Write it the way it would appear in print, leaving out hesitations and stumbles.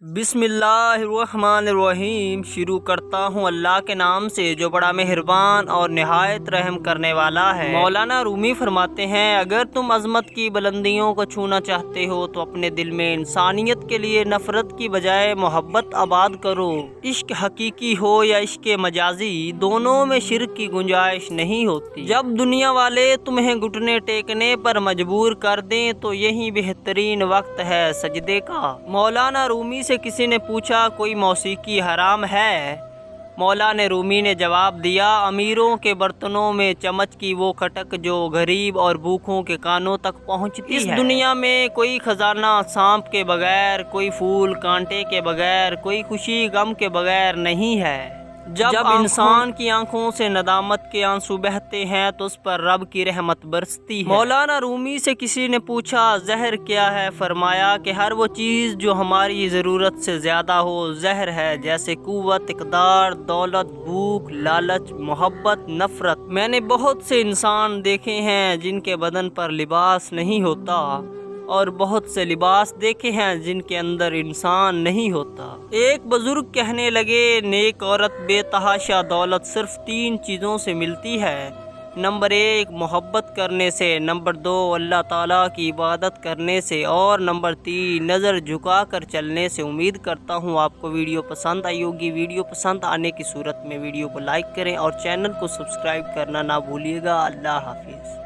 بسم اللہ الرحمن الرحیم۔ شروع کرتا ہوں اللہ کے نام سے جو بڑا مہربان اور نہایت رحم کرنے والا ہے۔ مولانا رومی فرماتے ہیں، اگر تم عظمت کی بلندیوں کو چھونا چاہتے ہو تو اپنے دل میں انسانیت کے لیے نفرت کی بجائے محبت آباد کرو۔ عشق حقیقی ہو یا عشق مجازی، دونوں میں شرک کی گنجائش نہیں ہوتی۔ جب دنیا والے تمہیں گھٹنے ٹیکنے پر مجبور کر دیں تو یہی بہترین وقت ہے سجدے کا۔ مولانا رومی سے کسی نے پوچھا، کوئی موسیقی حرام ہے؟ مولانا رومی نے جواب دیا، امیروں کے برتنوں میں چمچ کی وہ کھٹک جو غریب اور بھوکھوں کے کانوں تک پہنچتی ہے۔ اس دنیا میں کوئی خزانہ سانپ کے بغیر، کوئی پھول کانٹے کے بغیر، کوئی خوشی غم کے بغیر نہیں ہے۔ جب انسان کی آنکھوں سے ندامت کے آنسو بہتے ہیں تو اس پر رب کی رحمت برستی ہے۔ مولانا رومی سے کسی نے پوچھا، زہر کیا ہے؟ فرمایا کہ ہر وہ چیز جو ہماری ضرورت سے زیادہ ہو زہر ہے، جیسے قوت، اقتدار، دولت، بھوک، لالچ، محبت، نفرت۔ میں نے بہت سے انسان دیکھے ہیں جن کے بدن پر لباس نہیں ہوتا، اور بہت سے لباس دیکھے ہیں جن کے اندر انسان نہیں ہوتا۔ ایک بزرگ کہنے لگے، نیک عورت بے تحاشا دولت صرف 3 چیزوں سے ملتی ہے۔ نمبر 1 محبت کرنے سے، نمبر 2 اللہ تعالیٰ کی عبادت کرنے سے، اور نمبر 3 نظر جھکا کر چلنے سے۔ امید کرتا ہوں آپ کو ویڈیو پسند آئی ہوگی۔ ویڈیو پسند آنے کی صورت میں ویڈیو کو لائک کریں اور چینل کو سبسکرائب کرنا نہ بھولیے گا۔ اللہ حافظ۔